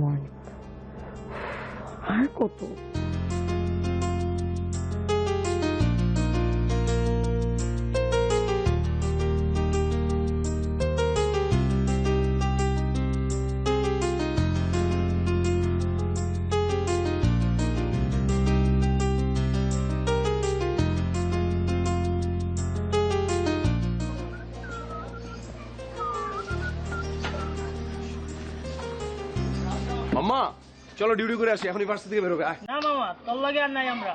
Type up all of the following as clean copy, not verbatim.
Morning. আর কত? মাম্মা চলো duty করে আসি, এখন ইউনিভার্সিটি থেকে বেরোবে। না মামা, তোর লাগে আর নাই আমরা।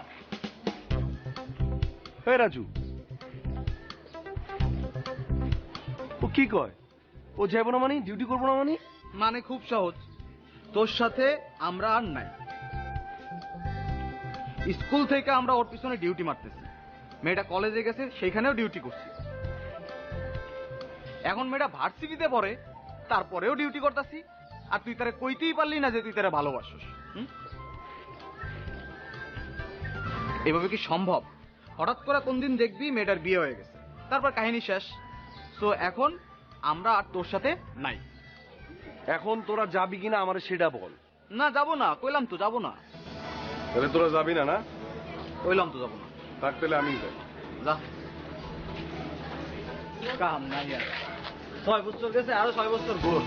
রাজু ও কি কয়? ও যাবো না মানে ডিউটি করবো না মানে? মানে খুব সহজ, তোর সাথে আমরা আর নাই। স্কুল থেকে আমরা ওর পিছনে ডিউটি মারতেছি, মেয়েটা কলেজে গেছে সেখানেও ডিউটি করছি, এখন মেয়েটা ভার্সিটিতে পড়ে তারপরেও ডিউটি করতেছি, আর তুই তারা কইতেই পারলি না যে তুই তারা ভালোবাসিস। এভাবে কি সম্ভব? হঠাৎ করে কোন দিন দেখবি মেয়েটার বিয়ে হয়ে গেছে, তারপর কাহিনী শেষ। তো এখন আমরা আর তোর সাথে নাই। এখন তোরা যাবি কিনা আমার সেটা বল। না যাবো না, কইলাম তো যাবো না। তাহলে তোরা যাবি না? না কইলাম তো যাবো না। থাক তাহলে আমি যাই। যা, কাম নাই আর। 6 বছর গেছে, আরো 6 বছর ঘুর।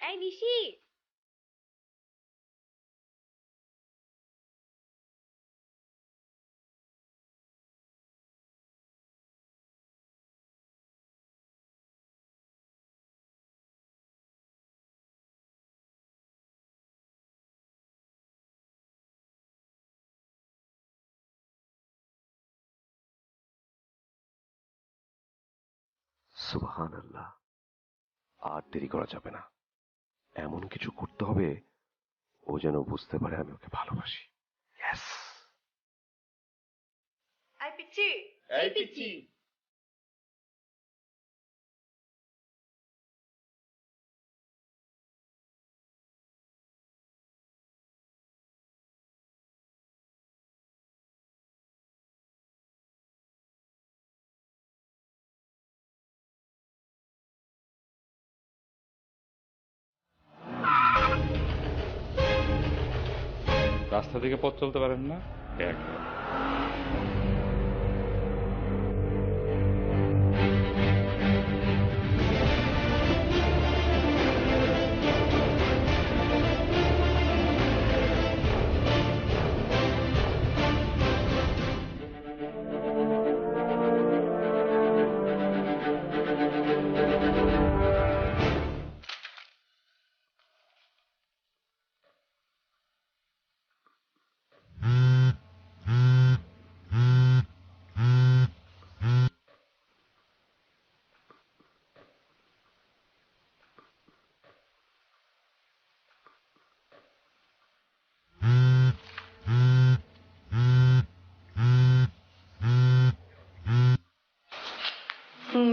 এই নিশি, সুবহানাল্লাহ, আর দেরি করা যাবে না। এমন কিছু করতে হবে ও যেন বুঝতে পারে আমি ওকে ভালোবাসি। ইয়েস। এই পিচ্চি, এই পিচ্চি, রাস্তা থেকে পথ চলতে পারেন না?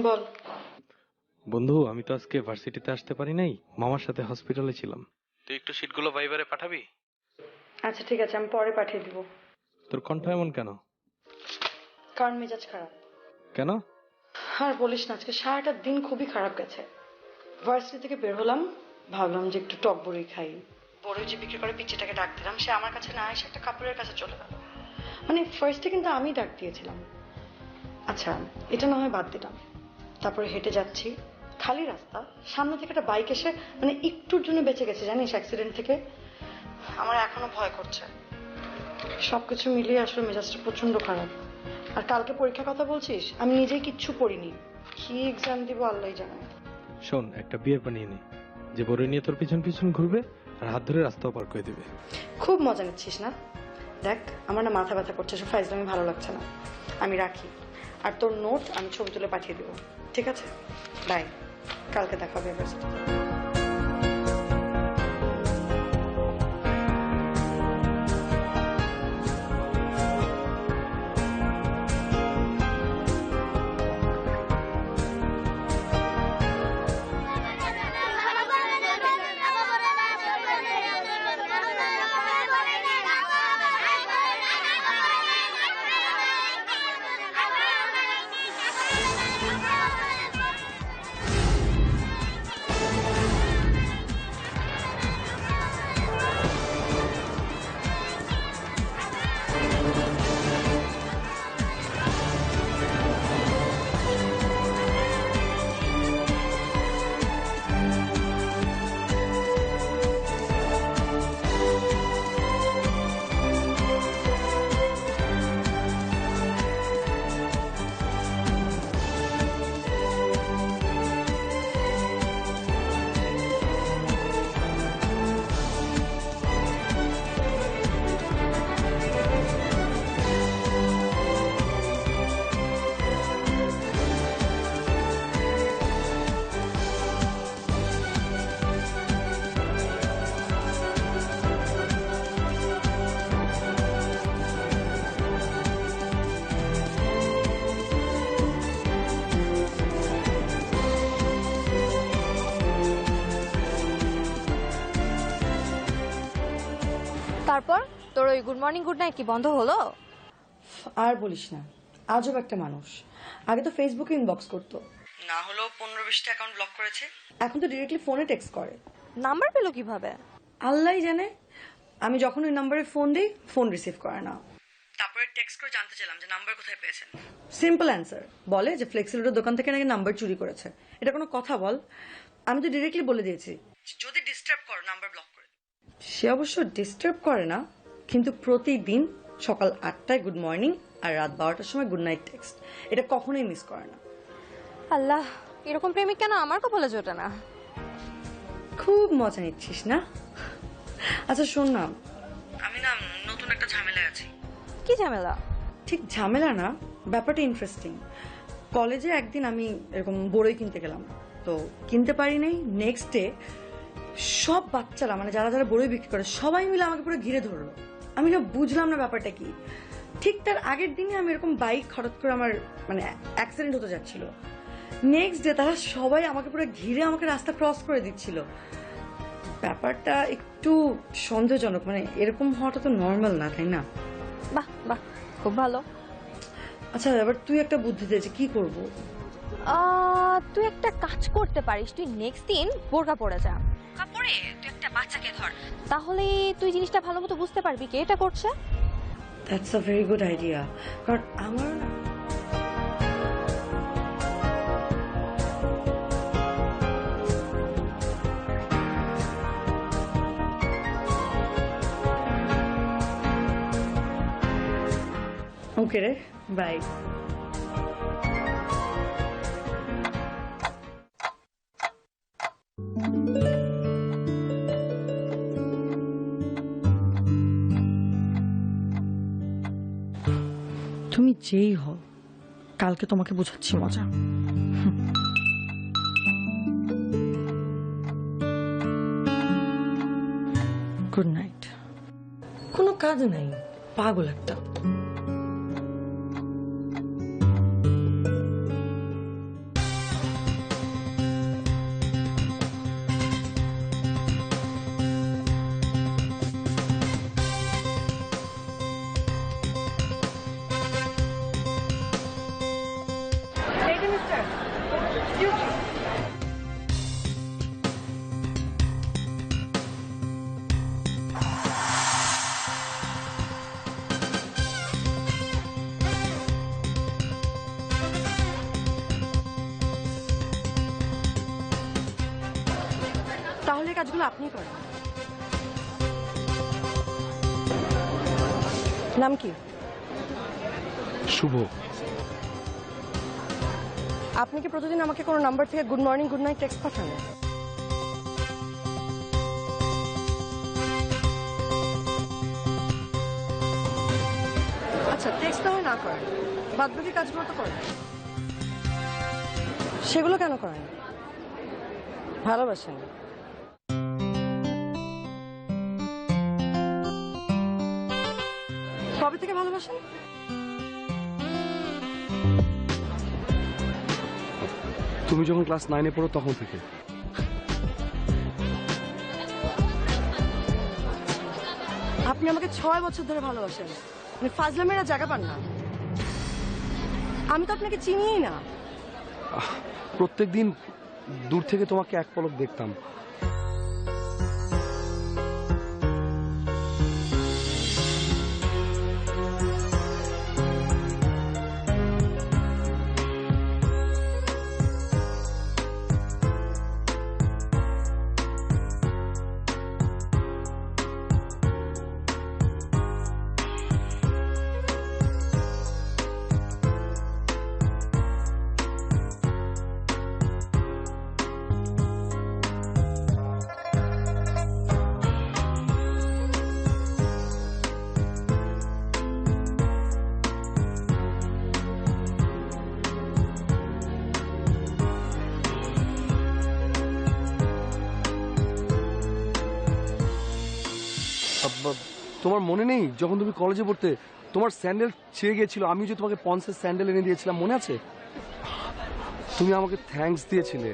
বল। বন্ধু, আমি তো আজকে ভার্সিটিতে আসতে পারি নাই, মামার সাথে হসপিটালে ছিলাম। তুই একটু সিটগুলো ভাইবারে পাঠাবি? আচ্ছা ঠিক আছে, আমি পরে পাঠিয়ে দিব। তোর কণ্ঠ এমন কেন? কারণ মেজাজ খারাপ। কেন? আর বলিস না, আজকে সারাটা দিন খুবই খারাপ গেছে। ভার্সিটি থেকে বের হলাম, ভাবলাম যে একটু টক বড়ি খাই, বড় যে বিক্রি করে পিচ্চিটাকে ডাক দিলাম, সে আমার কাছে না এসে একটা কাপড়ের কাছে চলে গেল। মানে ফার্স্টে কিন্তু আমি ডাক দিয়েছিলাম। আচ্ছা এটা না হয় বাদ দিলাম, তারপরে হেঁটে যাচ্ছি, খালি রাস্তা, সামনে থেকে একটা বাইক এসে মানে একটুর জন্য বেঁচে গেছে জানিস অ্যাক্সিডেন্ট থেকে। আমার এখনো ভয় করছে। সবকিছু মিলিয়ে আসলে মেজাজটা প্রচন্ড খারাপ। আর কালকে পরীক্ষার কথা বলছিস, আমি নিজেই কিচ্ছু পড়িনি, কি এক্সাম দিব আল্লাহই জানে। শোন, একটা বিয়ে বানিয়ে নে, যে বড় নিয়ে তোর পিছন পিছন ঘুরবে আর হাত ধরে রাস্তাও পার করে দেবে। খুব মজা নিচ্ছিস না? দেখ আমার না মাথা ব্যথা করছে, সব ফাইজলামি ভালো লাগছে না, আমি রাখি। আর তোর নোট আমি ছবি তুলে পাঠিয়ে দেবো, ঠিক আছে? বাই, কালকে দেখা হবে ইউনিভার্সিটিতে। তারপর তোর ওই গুড মর্নিং গুড নাইট কি বন্ধ হলো? আর বলিস না, আজব একটা মানুষ। আগে তো ফেসবুকে ইনবক্স করতো, না হলেও 15-20টা অ্যাকাউন্ট ব্লক করেছে। এখন তো ডিরেক্টলি ফোনে টেক্সট করে। নাম্বার পেলো কিভাবে? আল্লাহই জানে। আমি যখন ওই নাম্বারে ফোন দিই, ফোন রিসিভ করে না। তারপরে টেক্সট করে জানতে চাইলাম যে নাম্বার কোথায় পেয়েছেন। সিম্পল অ্যান্সার, বলে যে ফ্লেক্সিলোডের দোকান থেকে নাকি নাম্বার চুরি করেছে। এটা কোনো কথা বল? আমি তো ডিরেক্টলি বলে দিয়েছি যদি ডিস্টার্ব করো নাম্বার ব্লক করে। সে অবশ্য ডিস্টার্ব করে না, কিন্তু প্রতিদিন সকাল 8টায় গুড মর্নিং আর রাত 12টার সময় গুড নাইট টেক্সট, এটা কখনোই মিস করে না। আল্লাহ, এরকম প্রেমিক কেন আমার কপালে জোটে না? খুব মজা নিচ্ছিস না? আচ্ছা শোন না, আমি না নতুন একটা ঝামেলায় আছি। কি ঝামেলা? ঠিক ঝামেলা না, ব্যাপারটা ইন্টারেস্টিং। কলেজে একদিন আমি এরকম বড়ই কিনতে গেলাম, তো কিনতে পারি নাই। নেক্সট ডে সব বাচ্চারা মানে যারা যারা বড়ই বিক্রি করে সবাই মিলে আমাকে পুরো ঘিরে ধরলো। আমি না বুঝলাম না ব্যাপারটা কি। ঠিক তার আগের দিনে আমি এরকম বাইক হঠাৎ করে আমার মানে অ্যাক্সিডেন্ট হতে যাচ্ছিল। নেক্সট ডে তারা সবাই আমাকে পুরো ঘিরে আমাকে রাস্তা ক্রস করে দিচ্ছিল। ব্যাপারটা একটু সন্দেহজনক, মানে এরকম হওয়াটা তো নর্মাল না, তাই না? বাহ বাহ, খুব ভালো। আচ্ছা এবার তুই একটা বুদ্ধি দিয়েছে, কি করব? তুই একটা কাজ করতে পারিস, তুই নেক্সট দিন বোরকা পরে যা। কাপড়ে তুই একটা বাচ্চাকে ধর, তাহলে তুই জিনিসটা ভালো মতো বুঝতে পারবি কে এটা করছে। That's a very good idea. কারণ আমার না ওকে রে, বাই। তুমি যেই হও, কালকে তোমাকে বোঝাচ্ছি মজা। Good night. কোনো কাজ নাই, পাগল একটা। কাজগুলো আপনি করেন। নাম কি? শুভ। আপনি কি প্রতিদিন আমাকে কোনো নাম্বার থেকে good morning good night text পাঠান? আচ্ছা, টেক্সট না করেন, বাদ বাকি কাজগুলো তো করেন। সেগুলো কেন করেন? ভালোবাসেন? কবে থেকে ভালোবাসেন? তুমি যখন ক্লাস 9-এ পড়ো তখন থেকে। আপনি আমাকে 6 বছর ধরে ভালোবাসেন, মানে ফাজলামেরা জায়গা পান না। আমি তো আপনাকে চিনিই না। প্রত্যেকদিন দূর থেকে তোমাকে এক পলক দেখতাম। তোমার মনে নেই যখন তুমি কলেজে পড়তে তোমার স্যান্ডেল ছিঁড়ে গিয়েছিল, আমি যে তোমাকে পন্সের স্যান্ডেল এনে দিয়েছিলাম, মনে আছে? তুমি আমাকে থ্যাঙ্কস দিয়েছিলে।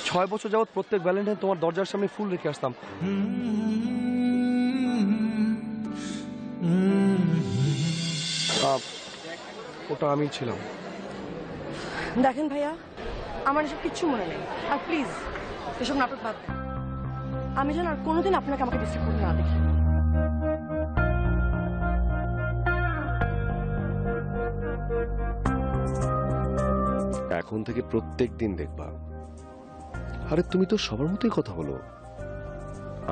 ছয় বছর যাবৎ প্রত্যেক ভ্যালেন্টাইন তোমার দরজার সামনে ফুল রেখে আসতাম। ওটা আমি ছিলাম। দেখেন ভাইয়া, আমার এসব কিচ্ছু মনে নেই। আর প্লিজ এসব নাটক বাদ দেন। আমি যেন আর কোনোদিন আপনাকে আমাকে ডিস্টার্ব করে না দেখি। এখন থেকে প্রত্যেক দিন দেখবা। আরে তুমি তো সবার মতোই কথা বলো,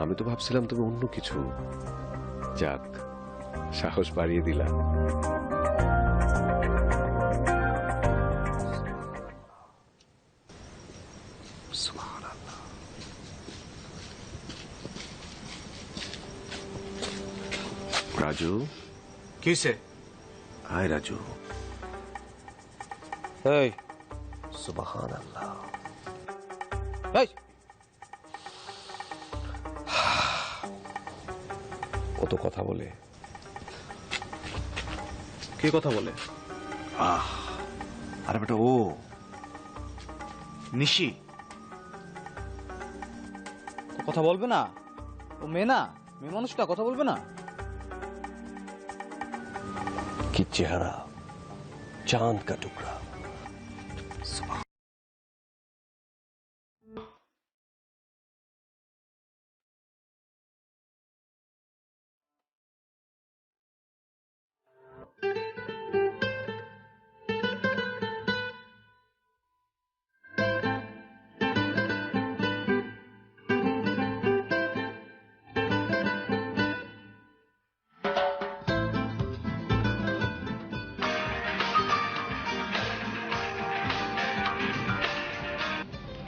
আমি তো ভাবছিলাম তুমি অন্য কিছু। যাক, সাহস বাড়িয়ে দিলা। রাজু, কিসে? হায় রাজু। এই সুবহানাল্লাহ। এই ও তো কথা বলে। কে কথা বলে? আরে বেটা, ও নিশি। ও কথা বলবে না? ও মেয়ে না? মেয়ে মানুষটা কথা বলবে না? কি চেহারা, চাঁদ কা টুকরা।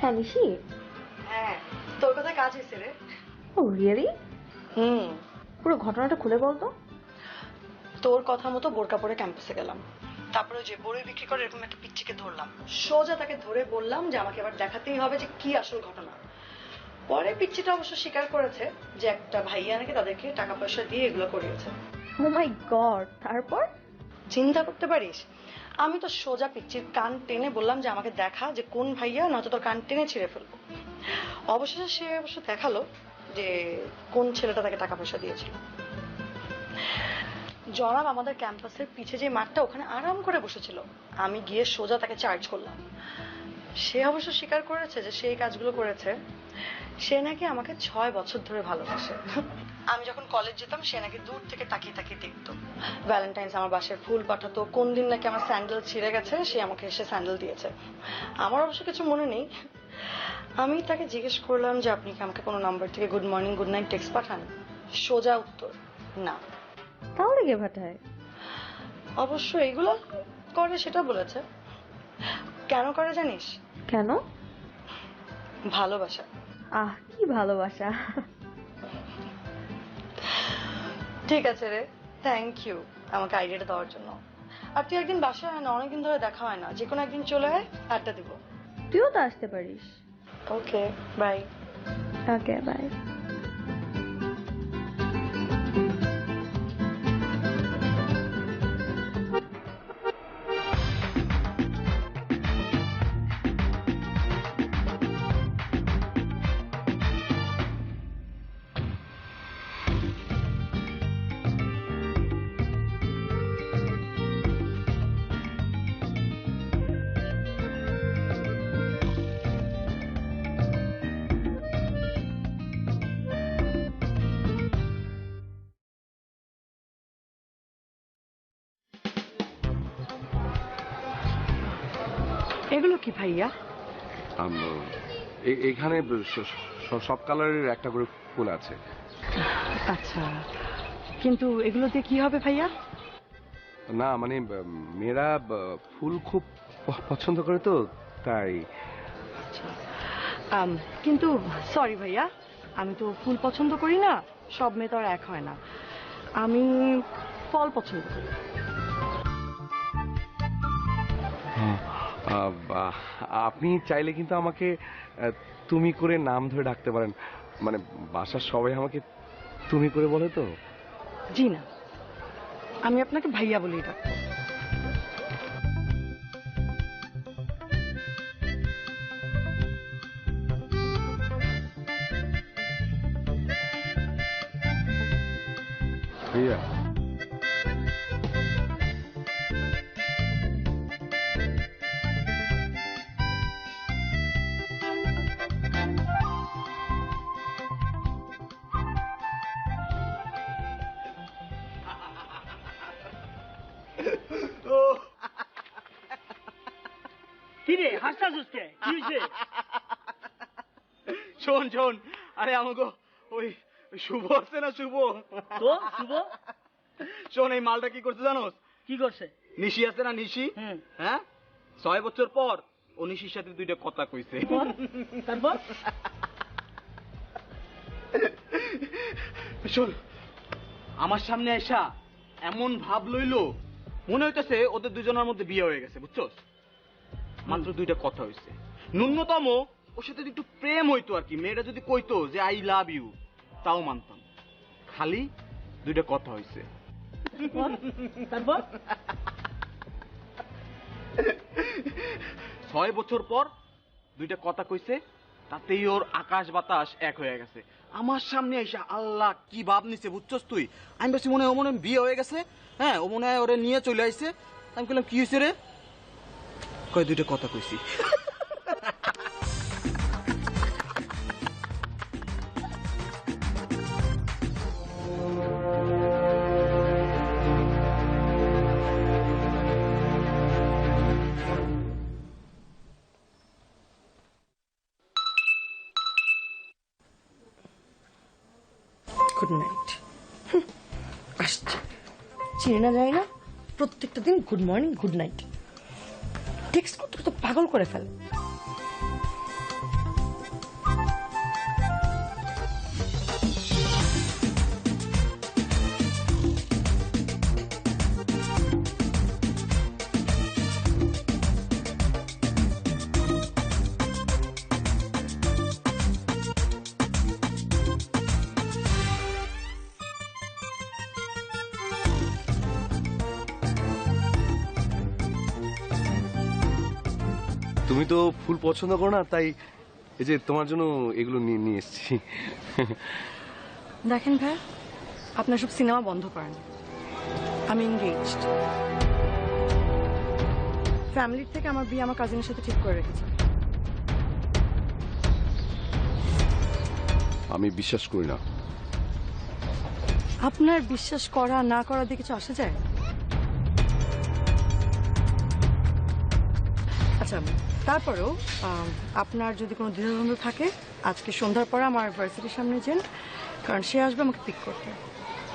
হ্যাঁ নিশি। হ্যাঁ, তোর কথা কাজ হয়েছে রে। ও রিয়েলি? হুম, পুরো ঘটনাটা খুলে বলতো। তোর কথা মতো বোরকা পরে ক্যাম্পাসে গেলাম। তারপরে যে বড়ই বিক্রি করে এরকম একটা পিচ্চিকে ধরলাম। সোজা তাকে ধরে বললাম যে আমাকে এবার দেখাতেই হবে যে কি আসল ঘটনা। পরে পিচ্চিটা অবশ্য স্বীকার করেছে যে একটা ভাইয়া নাকি তাদেরকে টাকা পয়সা দিয়ে এগুলো করিয়েছে। ও মাই গড! তারপর? চিন্তা করতে পারিস, আমি তো সোজা পিচ্চির কান টেনে বললাম যে আমাকে দেখা যে কোন ভাইয়া, নয়তো তোর কান টেনে ছিঁড়ে ফেলবো। অবশেষে সে অবশ্য দেখালো যে কোন ছেলেটা তাকে টাকা পয়সা দিয়েছিল। জনাব আমাদের ক্যাম্পাসের পিছে যে মাঠটা, ওখানে আরাম করে বসেছিল, আমি গিয়ে সোজা তাকে চার্জ করলাম। সে অবশ্য স্বীকার করেছে যে সেই কাজগুলো করেছে। সে নাকি আমাকে 6 বছর ধরে ভালোবাসে। আমি যখন কলেজ যেতাম সে নাকি দূর থেকে তাকিয়ে তাকিয়ে দেখতো। ভ্যালেন্টাইন্স আমার বাসায় ফুল পাঠাতো, কোন দিন নাকি আমার স্যান্ডেল ছিঁড়ে গেছে সে আমাকে এসে স্যান্ডেল দিয়েছে। আমার অবশ্য কিছু মনে নেই। আমি তাকে জিজ্ঞেস করলাম যে আপনি কি আমাকে কোনো নাম্বার থেকে good morning good night text পাঠান? সোজা উত্তর, না। তাহলে কে পাঠায়? অবশ্য এগুলো করে সেটা বলেছে। কেন করে জানিস? কেন? ভালোবাসা। কি ভালোবাসা। ঠিক আছে রে, থ্যাংক ইউ আমাকে আইডিয়াটা দেওয়ার জন্য। আর তুই একদিন বাসায় হয় না, অনেকদিন ধরে দেখা হয় না, যে কোনো একদিন চলে আয়, আড্ডা দিব। তুইও তো আসতে পারিস। Okay, bye. Okay, bye. এগুলো কি ভাইয়া? এখানে সব কালারের একটা করে ফুল আছে। আচ্ছা, কিন্তু এগুলো দিয়ে কি হবে ভাইয়া? না মানে মেয়েরা ফুল খুব পছন্দ করে তো, তাই। কিন্তু সরি ভাইয়া, আমি তো ফুল পছন্দ করি না, সব মেয়ে তো আর এক হয় না। আমি ফল পছন্দ করি। আপনি চাইলে কিন্তু আমাকে তুমি করে নাম ধরে ডাকতে পারেন, মানে বাসার সবাই আমাকে তুমি করে বলে তো। জি না, আমি আপনাকে ভাইয়া বলেই ডাকবো। ভাইয়া, কি রে হাসতা সুসকে কি হইছে? শোন শোন, আরে আমাকে ওই শুভ আছে না, শুভ তো শুভ শোন, এই মালটা কি করছে জানোস? কি করছে? নিশি আছে না, নিশি, হুম। হ্যাঁ 6 বছর পর ও নিশির সাথে 2টা কথা কইছে। তারপর শোন, আমার সামনে আইসা এমন ভাব লইলো মনে হইতেছে ওদের দুজনের মধ্যে বিয়ে হয়ে গেছে, বুঝছস? মাত্র 2টা কথা হইছে, ন্যূনতম ওর সাথে একটু প্রেম হইতো আর কি। মেয়েটা যদি কইতো যে আই লাভ ইউ, তাও মানতাম। খালি 2টা কথা হইছে। তারপর 6 বছর পর 2টা কথা কইছে, তাতেই ওর আকাশ বাতাস এক হয়ে গেছে। আমার সামনে এসে আল্লাহ কি ভাব নিছে বুঝছস তুই? আমি বেশি মনে হয় ও মনে হয় বিয়ে হয়ে গেছে, হ্যাঁ ও মনে হয় ওরে নিয়ে চলে আইছে। আমি বললাম কি হয়েছে রে? কয় 2টা কথা কইছি। Good night. আসছে, চিনি না যায় না, প্রত্যেকটা দিন good morning good night text করতে তো পাগল করে ফেলে। তুমি তো ফুল পছন্দ করো না, তাই এই যে তোমার জন্য এগুলো নিয়ে নিয়ে এসেছি। দেখেন ভাই, আপনার সব সিনেমা বন্ধ করেন। আমি এনগেজড। ফ্যামিলির থেকে আমার বিয়ে আমার কাজিনের সাথে ঠিক করে রেখেছে। আমি বিশ্বাস করি না। আপনার বিশ্বাস করা না করা দিয়ে কিছু আসে যায়? আচ্ছা, তারপরেও আপনার যদি কোনো দ্বিধাদ্বন্দ্ব থাকে, আজকে সন্ধ্যার পরে আমার ভার্সিটির সামনে যান, কারণ সে আসবে আমাকে পিক করতে।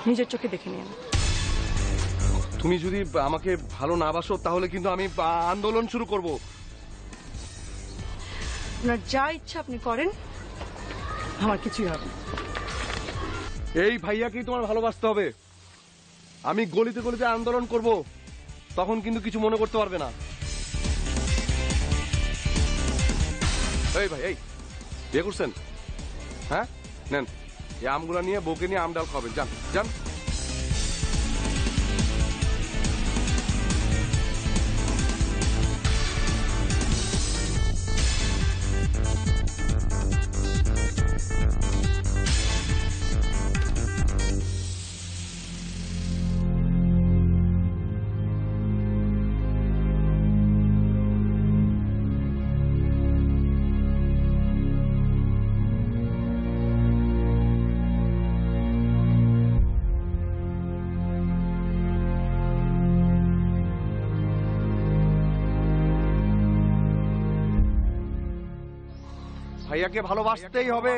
নিজের চোখে দেখে নিন। তুমি যদি আমাকে ভালো না বাসো তাহলে কিন্তু আমি আন্দোলন শুরু করব। আপনার যা ইচ্ছা আপনি করেন, আমার কিছুই হবে না। এই ভাইয়াকেই তোমার ভালোবাসতে হবে। আমি গলিতে গলিতে আন্দোলন করব, তখন কিন্তু কিছু মনে করতে পারবে না। এই ভাই, এই বিয়ে করছেন? হ্যাঁ, নেন এই আমগুলা নিয়ে বউকে নিয়ে আম ডাল খাবেন। যান যান। ভাইয়াকে ভালোবাসতেই হবে।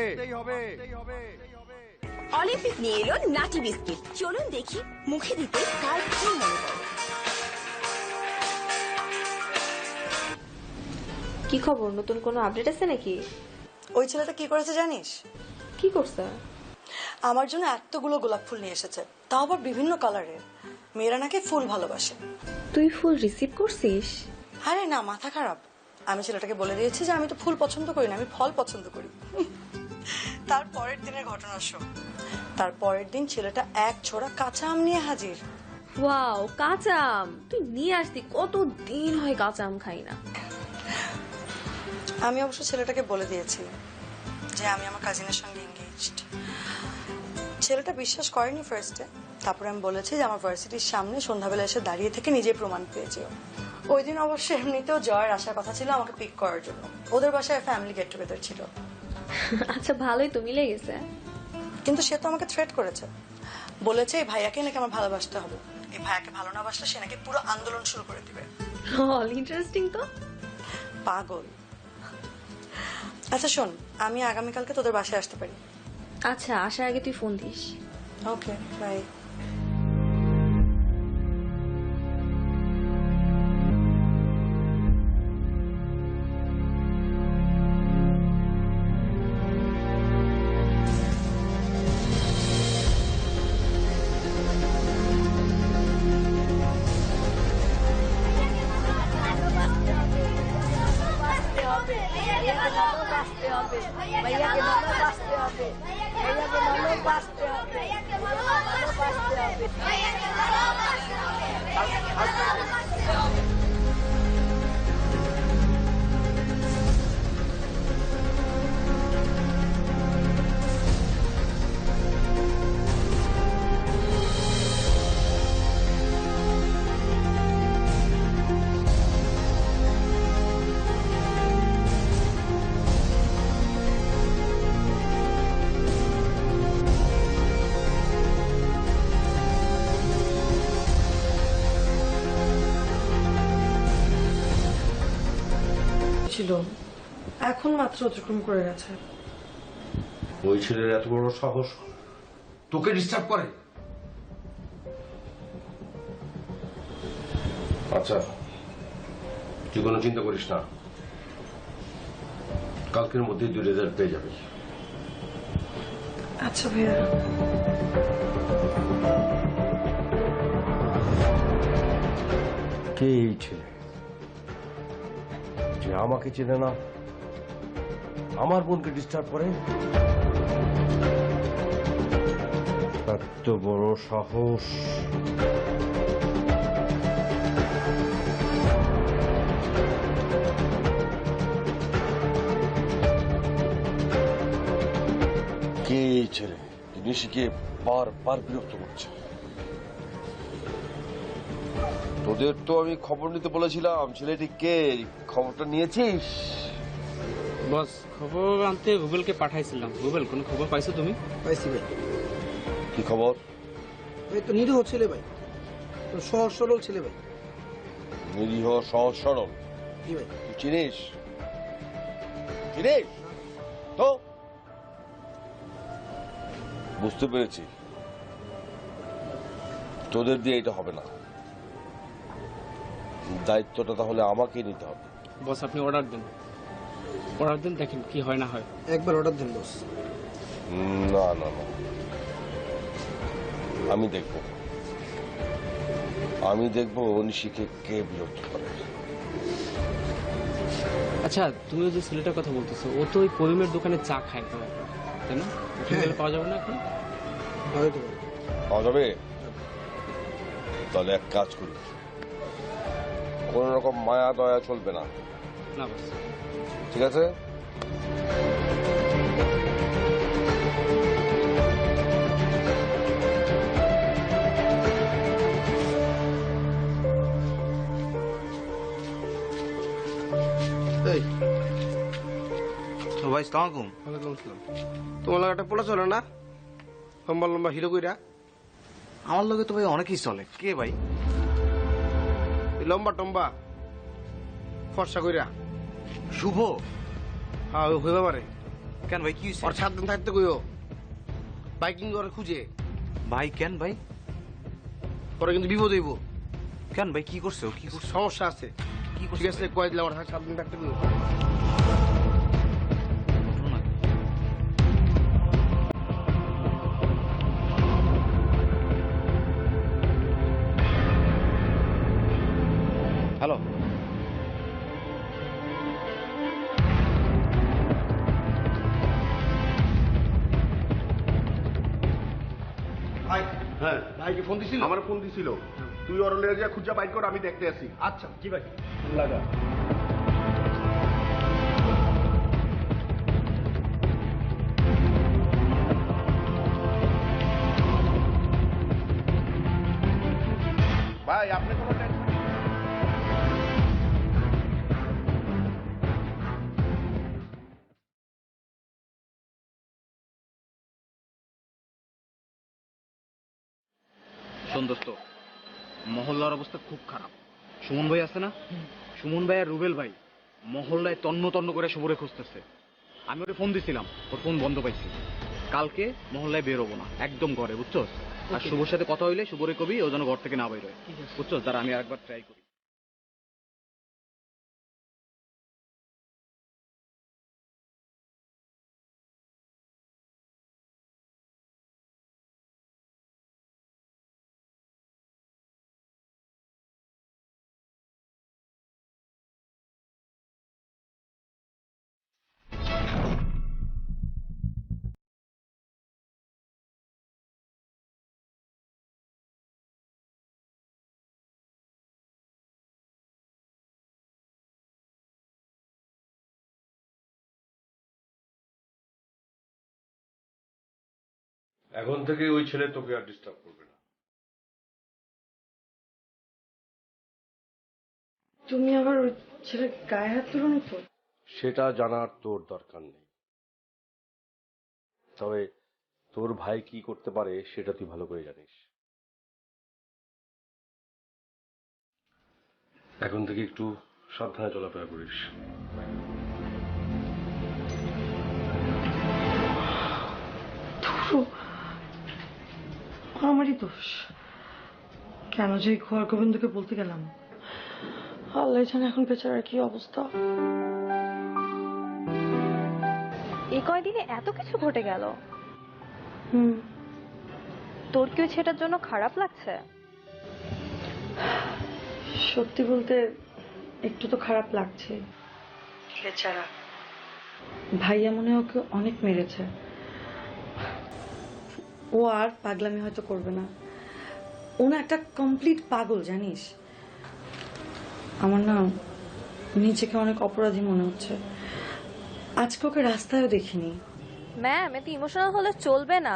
অলিম্পিক নিয়ে এলো নাটি বিস্কিট। চলুন দেখি মুখে দিতে কার কি মনে করে। কি খবর, নতুন কোনো আপডেট আছে নাকি? ওই ছেলেটা কি করেছে জানিস? কি করছে? আমার জন্য এতগুলো গোলাপ ফুল নিয়ে এসেছে, তাও আবার বিভিন্ন কালারের। মেয়েরা নাকি ফুল ভালোবাসে। তুই ফুল রিসিভ করছিস? আরে না, মাথা খারাপ। আমি ছেলেটাকে বলে দিয়েছি যে আমি তো ফুল পছন্দ করি না, আমি ফল পছন্দ করি। তার পরের দিনের ঘটনা শো। তার পরের দিন ছেলেটা এক ছোড়া কাঁচা আম নিয়ে হাজির। ওয়াও, কাঁচা আম! তুই নিয়ে আসতি, কত দিন হয় কাঁচা আম খাই না। আমি অবশ্য ছেলেটাকে বলে দিয়েছি যে আমি আমার কাজিনের সঙ্গে এনগেজড। ছেলেটা বিশ্বাস করেনি ফার্স্টে, তারপরে আমি বলেছি যে আমার ভার্সিটির সামনে সন্ধ্যাবেলা এসে দাঁড়িয়ে থেকে নিজেই প্রমাণ পেয়েছে। ওই দিন অবশ্য এমনিতেও জয়ের আসার কথা ছিল আমাকে পিক করার জন্য। ওদের বাসায় ফ্যামিলি গেট টুগেদার ছিল। আচ্ছা, ভালোই তো মিলে গেছে। কিন্তু সে তো আমাকে থ্রেট করেছে, বলেছে এই ভাইয়াকে নাকি আমার ভালোবাসতে হবে। এই ভাইয়াকে ভালো না বাসলে সে নাকি পুরো আন্দোলন শুরু করে দিবে। অল ইন্টারেস্টিং তো। পাগল। আচ্ছা শোন, আমি আগামীকালকে তোদের বাসায় আসতে পারি? আচ্ছা, আসার আগে তুই ফোন দিস। Okay, by. ছিল, এখন মাত্র অতিক্রম করে গেছে। ওই ছেলের এত বড় সাহস তোকে ডিস্টার্ব করে? আচ্ছা, তুই কোনো চিন্তা করিস না, কালকের মধ্যে 2 রেজাল্ট পেয়ে যাবি। আচ্ছা ভাইয়া। কে এই ছেলে যে আমাকে চেনে না, আমার বোনকে ডিস্টার্ব করে? এত বড় সাহস! কে এই ছেলে নিশিকে বারবার বিরক্ত করছে? তোদের তো আমি খবর নিতে বলেছিলাম, ছেলেটি কে? খবরটা নিয়েছিস? বস, খবর আনতে গুগলকে পাঠাইছিলাম। গুগল, কোনো খবর পাইছো তুমি? পাইছি ভাই। কি খবর? এই তো নিরীহ ছেলে ভাই, সহজ সরল ছেলে ভাই। নিরীহ, সহজ সরল? জি ভাই। তুই চিনিস? চিনিস তো? বুঝতে পেরেছি, তোদের দিয়ে এটা হবে না। দায়িত্বটা তাহলে আমাকে নিতে হবে। বস, আপনি অর্ডার দেন, অর্ডার দেন, দেখেন কি হয় না হয়। একবার অর্ডার দেন বস। না না না, আমি দেখবো, আমি দেখবো নিশিকে কে বিরক্ত করে। আচ্ছা, তুমি যে ছেলেটার কথা বলতেছো, ও তো ওই করিমের দোকানে চা খায়, তাই না? ওখানে গেলে পাওয়া যাবে না এখন? পাওয়া যাবে? তাহলে এক কাজ করি, কোন রকম মায়া দয়া চলবে না। না বস। ঠিক আছে? তো ভাই, আসসালামু আলাইকুম। ওয়ালাইকুম আসসালাম। তোমার লাগে একটা পোলা চলে না, লম্বা লম্বা হিরো কইরা? আমার লগে তো ভাই অনেকেই চলে। কে ভাই? এই লম্বা টম্বা ফর্সা কইরা? শুভ? হ্যাঁ, ওই হইবা পারে। কেন ভাই, কি হয়েছে? আর 7 দিন থাকতে কইও, বাইকিং করে খুঁজে। ভাই কেন ভাই? পরে কিন্তু বিপদ হইব। কেন ভাই, কি করছে ও? কি করছে? সমস্যা আছে। কি করছে? ঠিক আছে, কয় দিলাম, আর 7 দিন থাকতে কইও। হ্যালো। হ্যাঁ, ভাই কি ফোন দিছিল? আমার ফোন দিছিল। তুই ওর লেগে যা খুঁজা বাইর কর, আমি দেখতে আসি। আচ্ছা জি ভাই, লাগা। ভাই আপনি কোনো টেনশন শোন দোস্ত, মহল্লার অবস্থা খুব খারাপ। সুমন ভাই আছে না, সুমন ভাই আর রুবেল ভাই মহল্লায় তন্ন তন্ন করে শুভরে খুঁজতেছে। আমি ওরে ফোন দিছিলাম, ওর ফোন বন্ধ পাইছি। কালকে মহল্লায় বেরোবো না, একদম ঘরে, বুঝছস? আর শুভর সাথে কথা হইলে শুভরে কবি ও যেন ঘর থেকে না বেরোয়, বুঝছস? তারা আমি আরেকবার ট্রাই করি। এখন থেকে ওই ছেলে তোকে আর ডিস্টার্ব করবে না। তুমি আবার ওই ছেলে গায়ে হাত তুলো না তো? সেটা জানার তোর দরকার নেই, তবে তোর ভাই কি করতে পারে সেটা তুই ভালো করে জানিস। এখন থেকে একটু সাবধানে চলাফেরা করিস। আমারই দোষ, কেন যে ঘর গোবিন্দকে বলতে গেলাম। আল্লাহ জানে এখন বেচারার কি অবস্থা। এই কয়দিনে এত কিছু ঘটে গেল। তোর কি সেটার জন্য খারাপ লাগছে? সত্যি বলতে একটু তো খারাপ লাগছে। বেচারা ভাইয়া মনে হয় ওকে অনেক মেরেছে। ও আর পাগলামি হয়তো করবে না। ও না একটা কমপ্লিট পাগল, জানিস? আমার না নিজেকে অনেক অপরাধী মনে হচ্ছে। আজকে ওকে রাস্তায়ও দেখিনি। ম্যাম এতে ইমোশনাল হলে চলবে না।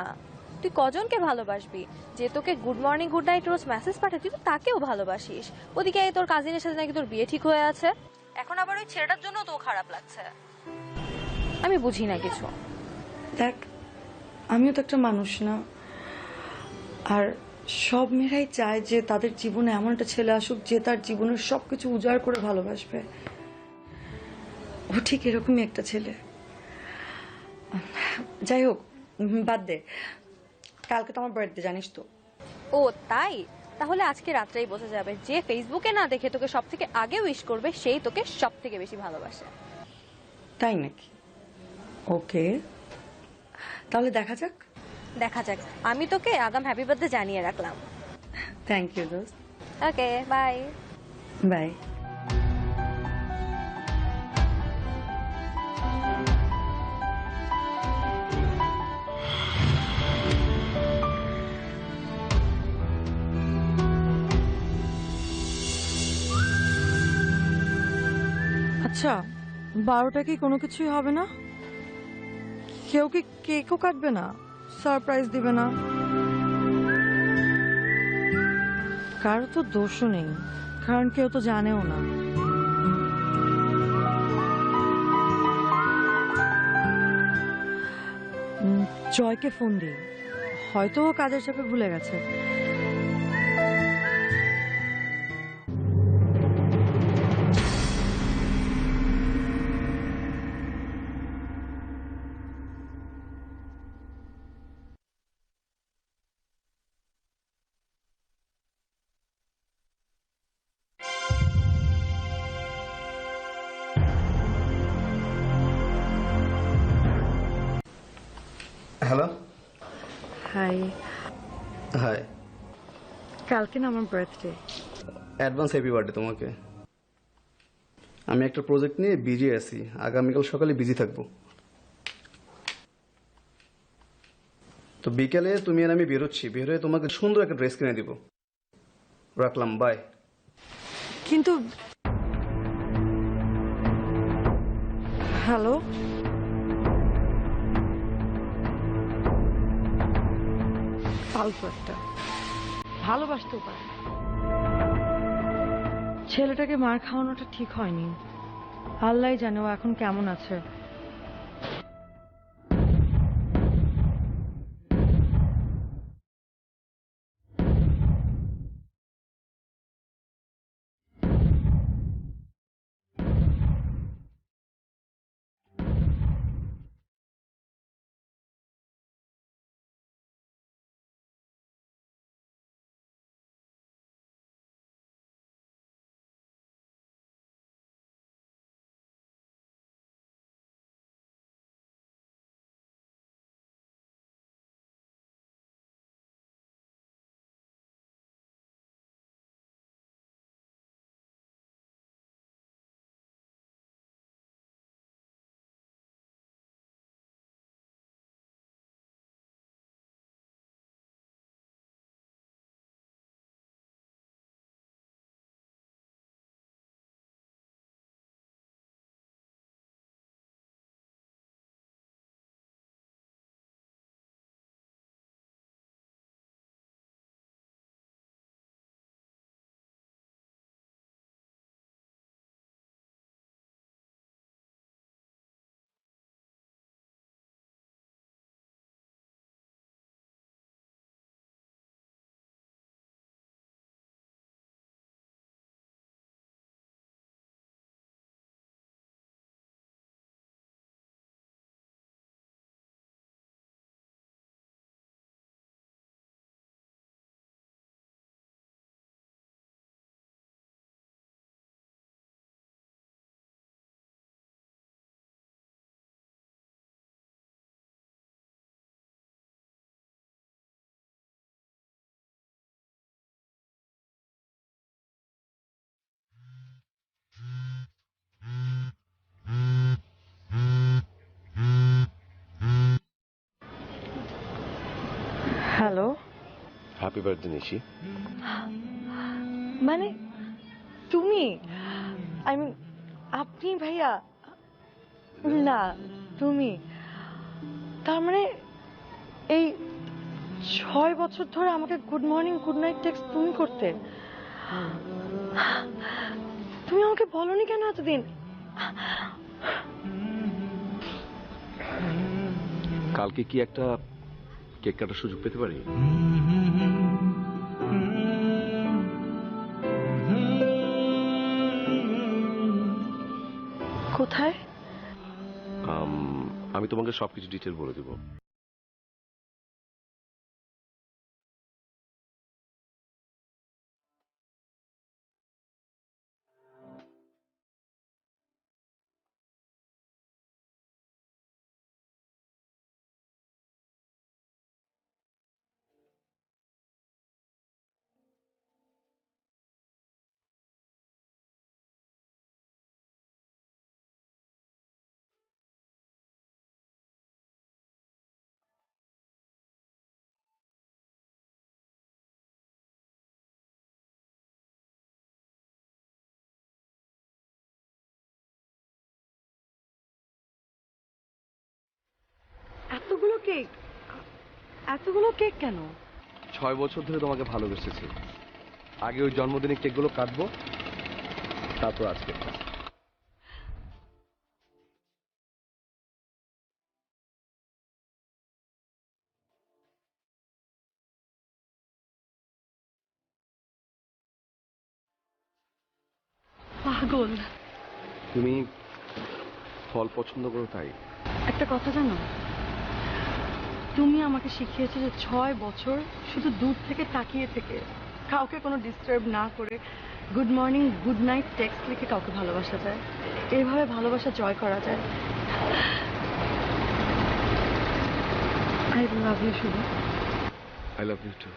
তুই কজনকে ভালোবাসবি? যে তোকে গুড মর্নিং গুড নাইট রোজ মেসেজ পাঠায় তুই তো তাকেও ভালোবাসিস। ওদিকে তোর কাজিনের সাথে নাকি তোর বিয়ে ঠিক হয়ে আছে, এখন আবার ওই ছেলেটার জন্য তো খারাপ লাগছে। আমি বুঝি না কিছু। দেখ, আমিও তো একটা মানুষ না, আর সব মেয়েরাই চায় যে তাদের জীবনে এমন একটা ছেলে আসুক যে তার জীবনের সবকিছু উজাড় করে ভালোবাসবে। ও ঠিক এরকমই একটা ছেলে। যাই হোক, বাদ দে, কালকে তো আমার বার্থডে, জানিস তো। ও তাই? তাহলে আজকে রাত্রেই বোঝা যাবে যে ফেসবুকে না দেখে তোকে সব থেকে আগে উইশ করবে সেই তোকে সব থেকে বেশি ভালোবাসে। তাই নাকি? ওকে, তাহলে দেখা যাক। দেখা যাক। আমি তোকে আগাম হ্যাপি বার্থডে জানিয়ে রাখলাম। থ্যাংক ইউ দোস্ত। ওকে, বাই বাই। আচ্ছা, 12টা কি কোনো কিছুই হবে না? কেউ কি কেকও কাটবে না, সারপ্রাইজ দিবে না? কারো তো দোষও নেই, কারণ কেউ তো জানেও না। জয়কে ফোন দিই, হয়তো ও কাজের চাপে ভুলে গেছে। হ্যালো। হাই। হাই। কালকে না আমার বার্থডে। অ্যাডভান্স হ্যাপি বার্থডে তোমাকে। আমি একটা প্রজেক্ট নিয়ে বিজি আছি, আগামীকাল সকালে বিজি থাকবো। তো বিকেলে তুমি আর আমি বেরোচ্ছি, বের হয়ে তোমাকে সুন্দর একটা ড্রেস কিনে দিব। রাখলাম, বাই। কিন্তু হ্যালো, ফালতু একটা, ভালোবাসতেও পারে। ছেলেটাকে মার খাওয়ানোটা ঠিক হয়নি। আল্লাহ জানে ও এখন কেমন আছে। হ্যালো। হ্যাপি বার্থডে নিশি। মানে তুমি? আই মিন আপনি ভাইয়া? না, তুমি। তার মানে এই 6 বছর ধরে আমাকে good morning good night text তুমি করতে? তুমি আমাকে বলনি কেন এতদিন? কালকে কি একটা কেক কাটার সুযোগ পেতে পারি? কোথায়? আমি তোমাকে সবকিছু ডিটেল বলে দেবো। এতগুলো কেক? এতগুলো কেক কেন? 6 বছর ধরে তোমাকে ভালোবেসেছি। আগে ওই জন্মদিনের কেকগুলো কাটবো, তারপর আজকে। পাগল। তুমি ফল পছন্দ করো তাই? একটা কথা জানো, তুমি আমাকে শিখিয়েছো যে 6 বছর শুধু দূর থেকে তাকিয়ে থেকে কাউকে কোনো ডিস্টার্ব না করে good morning good night text লিখে কাউকে ভালোবাসা যায়, এইভাবে ভালোবাসা জয় করা যায়। আই লাভ ইউ শুধু। I love you two.